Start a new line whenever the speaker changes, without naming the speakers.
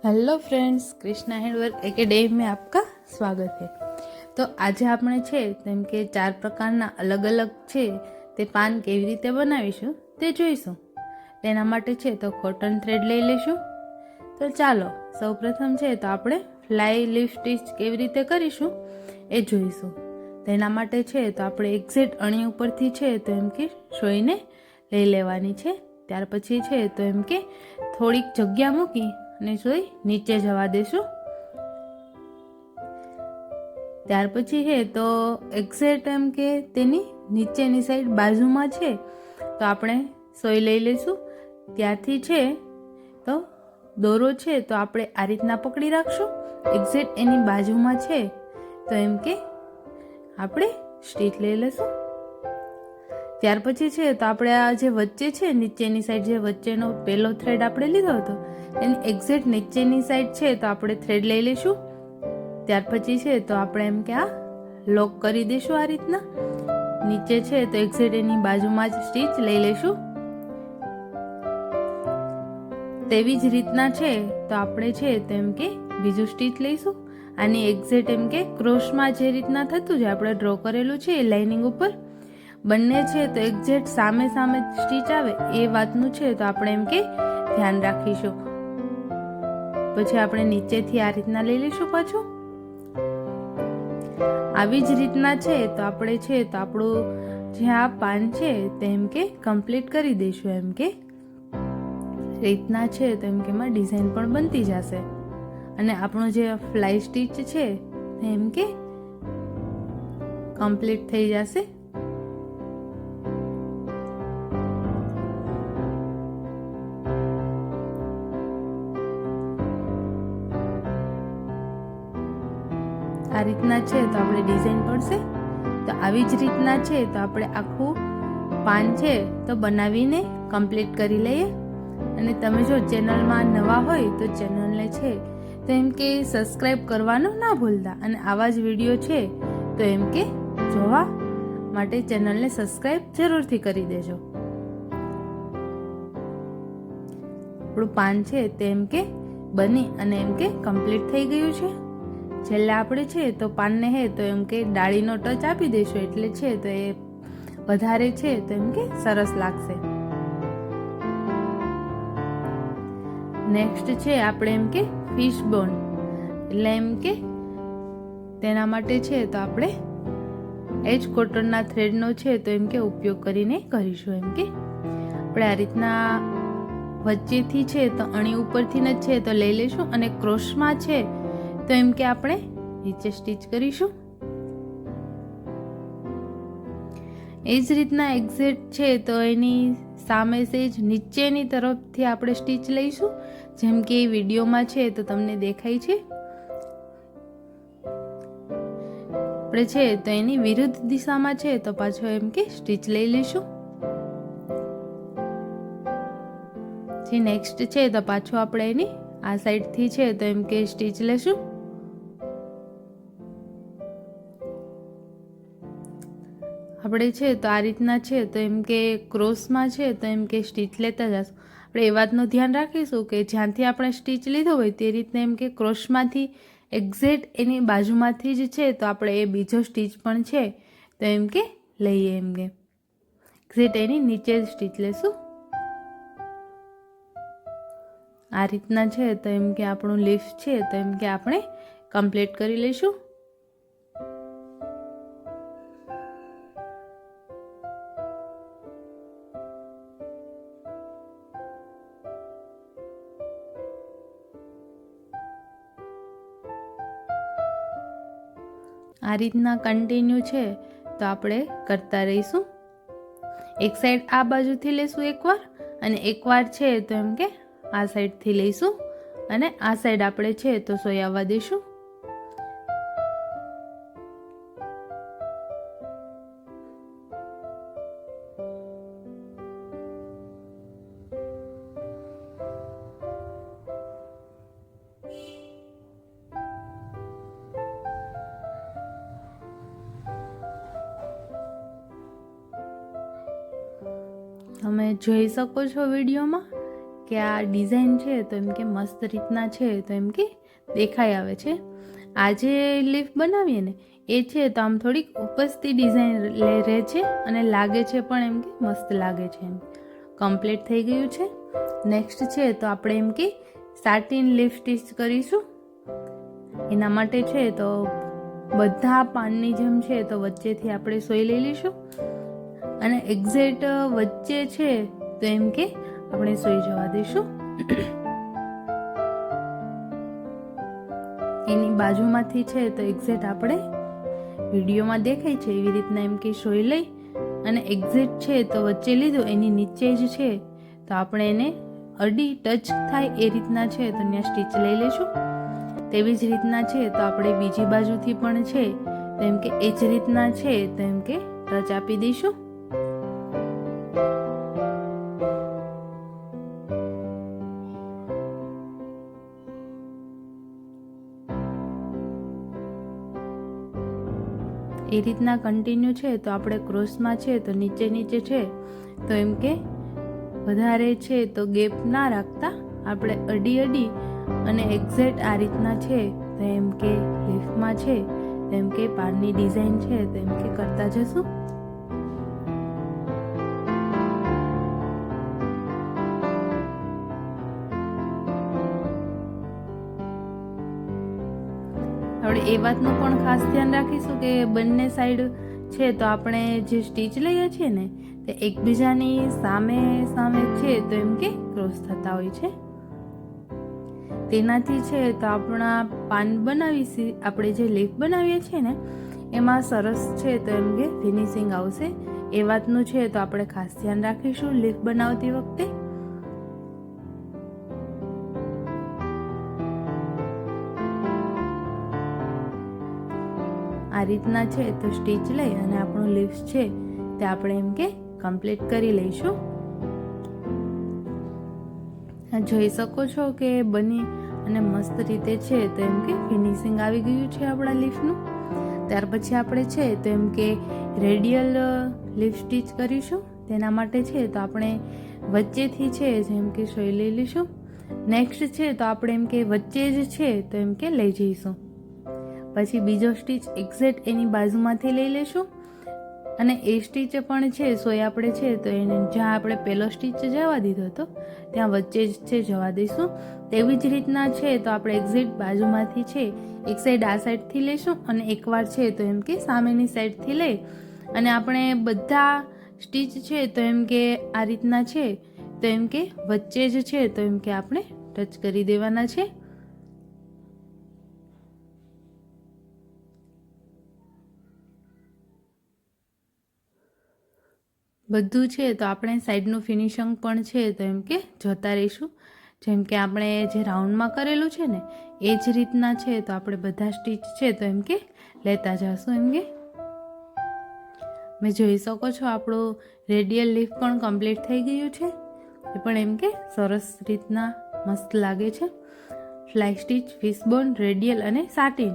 Hello friends, Krishna handwork academy में आपका स्वागत है। तो आज આપણે છે તેમ કે ચાર પ્રકારના અલગ અલગ છે તે પાન કેવી રીતે બનાવીશું તે જોઈશું। તેના માટે છે તો કોટન થ્રેડ લઈ લેશું। તો ચાલો સૌપ્રથમ છે તો આપણે ફ્લાય લીફ સ્ટીચ કેવી રીતે કરીશું એ જોઈશું। તેના માટે છે તો આપણે એક્ઝેક્ટ અણી ઉપરથી છે તો એમ કે સોઈને લઈ લેવાની છે। ત્યાર પછી છે તો એમ કે થોડીક જગ્યા મૂકી અને સોઈ નીચે જવા દેશું। ત્યાર પછી છે તો એક્ઝેક્ટ એમ કે તેની નીચેની સાઈડ બાજુમાં છે તો આપણે સોઈ લઈ લઈશું। ત્યારથી છે તો દોરો છે તો આપણે આ રીતના પકડી રાખશું। એક્ઝેક્ટ એની બાજુમાં છે તો એમ કે આપણે સ્ટીચ લઈ લઈશું। ત્યાર પછી છે તો આપણે આ જે વચ્ચે છે નીચેની સાઈડ જે વચ્ચેનો પહેલો થ્રેડ આપણે લીધો હતો એની એક્ઝેક્ટ નીચેની સાઈડ છે તો આપણે થ્રેડ લઈ લઈશું। ત્યાર પછી છે તો આપણે એમ કે આ લોક કરી દઈશું આ રીતના। નીચે છે તો એક્ઝેક્ટ એની બાજુમાં જ સ્ટીચ લઈ લઈશું। તેવી જ રીતના છે તો આપણે છે તો એમ કે બીજું સ્ટીચ લઈશું। આની એક્ઝેક્ટ એમ કે ક્રોસમાં જે રીતના થતું છે આપણે ડ્રો કરેલું છે એ લાઇનિંગ ઉપર બંને છે તો એક્ઝેક્ટ સામે સામે સ્ટીચ આવે એ વાતનું છે તો આપણે એમ કે ધ્યાન રાખીશું। પછી આપણે નીચેથી આ રીતના લઈ લઈશું પાછું। આવી જ રીતના છે તો આપણે છે તો આપણું જે આ પાન છે તે એમ કે કમ્પ્લીટ કરી દઈશું। એમ કે રીતના છે તો એમ કે એમાં ડિઝાઇન પણ બનતી જશે અને આપણું જે ફ્લાય સ્ટીચ છે તે એમ કે કમ્પ્લીટ થઈ જશે। આ રીતના છે તો આપણે ડિઝાઇન પડશે। તો આવી જ રીતના છે તો આપણે આખું પાન છે તો બનાવીને કમ્પ્લીટ કરી લઈએ। અને તમે જો ચેનલમાં નવા હોય તો ચેનલને છે તો એમ કે સબસ્ક્રાઈબ કરવાનું ના ભૂલતા અને આવા જ વિડીયો છે તો એમ કે જોવા માટે ચેનલને સબસ્ક્રાઈબ જરૂરથી કરી દેજો। આપણું પાન છે તે એમ કે બની અને એમ કે કમ્પ્લીટ થઈ ગયું છે। છેલ્લે આપણે છે તો પાનને હે તો એમ કે ડાળીનો ટચ આપી દઈશું એટલે છે તો એ વધારે છે તો એમ કે સરસ લાગશે। નેક્સ્ટ છે આપણે એમ કે ફિશ બોન એટલે એમ કે તેના માટે છે તો આપણે એજ કોટનના થ્રેડનો છે તો એમ કે ઉપયોગ કરીને કરીશું। એમ કે આપણે આ રીતના વચ્ચેથી છે તો અણી ઉપરથી જ છે તો લઈ લઈશું અને ક્રોસમાં છે તો એમ કે આપણે નીચે સ્ટીચ કરીશું। એ જ રીતના એક્ઝેક્ટ છે તો એની સામે સેજ નીચેની તરફથી આપણે સ્ટીચ લઈશું જેમ કે વિડીયોમાં છે તો તમને દેખાય છે। આપણે છે તો એની વિરુદ્ધ દિશામાં છે તો પાછો એમ કે સ્ટીચ લઈ લઈશું। જે નેક્સ્ટ છે તો પાછું આપણે એની આ સાઈડથી છે તો એમ કે સ્ટીચ લેશું। આપણે છે તો આ રીતના છે તો એમ કે ક્રોસમાં છે તો એમ કે સ્ટીચ લેતા જશું। આપણે એ વાતનું ધ્યાન રાખીશું કે જ્યાંથી આપણે સ્ટીચ લીધો હોય તે રીતને એમ કે ક્રોસમાંથી એક્ઝેક્ટ એની બાજુમાંથી જ છે તો આપણે એ બીજો સ્ટીચ પણ છે તો એમ કે લઈએ। એમ કે એક્ઝેક્ટ એની નીચે જ સ્ટીચ લેશું। આ રીતના છે તો એમ કે આપણું લીફ છે તો એમ કે આપણે કમ્પ્લીટ કરી લઈશું। આ રીતના કન્ટિન્યુ છે તો આપણે કરતા રહીશું। એક સાઈડ આ બાજુથી લેશું એકવાર અને એકવાર છે તો એમ કે આ સાઈડથી લઈશું અને આ સાઈડ આપણે છે તો સોય આવવા દઈશું। તમે જોઈ શકો છો વિડીયોમાં કે આ ડિઝાઇન છે તો એમ કે મસ્ત રીતના છે તો એમ કે દેખાઈ આવે છે. આ જે લીફ બનાવીએ ને એ છે તો આમ થોડીક ઉપસતી ડિઝાઇન રહે છે અને લાગે છે પણ એમ કે મસ્ત લાગે છે. એમ કમ્પ્લીટ થઈ ગયું છે. નેક્સ્ટ છે તો આપણે એમ કે સાટીન લીફ સ્ટીચ કરીશું. એના માટે છે તો બધા પાનની જેમ છે તો વચ્ચેથી આપણે સોય લઈ લઈશું અને એક્ઝેક્ટ વચ્ચે છે તો એમ કે આપણે સોઈ જવા દઈશું. એની બાજુમાંથી છે તો એક્ઝેક્ટ આપણે વિડીયોમાં દેખાય છે એવી રીતના એમ કે સોઈ લઈ અને એક્ઝેક્ટ છે તો વચ્ચે લીધું, એની નીચે જ છે તો આપણે એને અડી ટચ થાય એ રીતના છે તો ત્યાં સ્ટીચ લઈ લઈશું. તેવી જ રીતના છે તો આપણે બીજી બાજુથી પણ છે તો એમ કે એ જ રીતના છે તો એમ કે ટચ આપી દઈશું. એ રીતના કન્ટિન્યુ છે તો આપણે ક્રોસમાં છે તો નીચે છે તો એમ કે વધારે છે તો ગેપ ના રાખતા આપણે અડી અને એક્ઝેક્ટ આ રીતના છે તો એમ કે લીફમાં છે તો એમ કે પાનની ડિઝાઇન છે તો એમ કે કરતા જશું. આપણે એ વાતનું પણ ખાસ ધ્યાન રાખીશું કે બંને સાઈડ છે તો આપણે જે સ્ટીચ લઈએ છીએ ને તે એકબીજાની સામે છે તો એમ કે ક્રોસ થતા હોય છે. તેનાથી છે તો આપણા પાન આપણે જે લીફ બનાવીએ છીએ ને એમાં સરસ છે તો એમ કે ફિનિશિંગ આવશે. એ વાતનું છે તો આપણે ખાસ ધ્યાન રાખીશું લીફ બનાવતી વખતે. આ રીતના છે તો સ્ટીચ લઈ અને આપણું લીવ્સ છે તે આપણે એમ કે કમ્પ્લીટ કરી લઈશું. જોઈ શકો છો કે બની અને મસ્ત રીતે છે તો એમ કે ફિનિશિંગ આવી ગયું છે આપણા લીફનું. ત્યાર પછી આપણે છે તો એમ કે રેડિયલ લીફ સ્ટીચ કરીશું. તેના માટે છે તો આપણે વચ્ચેથી છે જેમ કે સોય લઈ લઈશું. નેક્સ્ટ છે તો આપણે એમ કે વચ્ચે જ છે તો એમ કે લઈ જઈશું. પછી બીજો સ્ટીચ એક્ઝેક્ટ એની બાજુમાંથી લઈ લેશું અને એ સ્ટીચ પણ છે સોય આપણે છે તો એને જ્યાં આપણે પહેલો સ્ટીચ જવા દીધો હતો ત્યાં વચ્ચે જ છે જવા દઈશું. તેવી જ રીતના છે તો આપણે એક્ઝેક્ટ બાજુમાંથી છે એક સાઈડ આ સાઈડથી લઈશું અને એકવાર છે તો એમ કે સામેની સાઈડથી લઈ અને આપણે બધા સ્ટીચ છે તો એમ કે આ રીતના છે તો એમ કે વચ્ચે જ છે તો એમ કે આપણે ટચ કરી દેવાના છે. બધું છે તો આપણે સાઈડનું ફિનિશિંગ પણ છે તો એમ કે જોતા રહીશું. જેમ કે આપણે જે રાઉન્ડમાં કરેલું છે ને એ જ રીતના છે તો આપણે બધા સ્ટીચ છે તો એમ કે લેતા જશું. એમ કે મેં જોઈ શકો છો આપણું રેડિયલ લીફ પણ કમ્પ્લીટ થઈ ગયું છે. એ પણ એમ કે સરસ રીતના મસ્ત લાગે છે. ફ્લાય સ્ટીચ, ફિશબોન, રેડિયલ અને સાટીન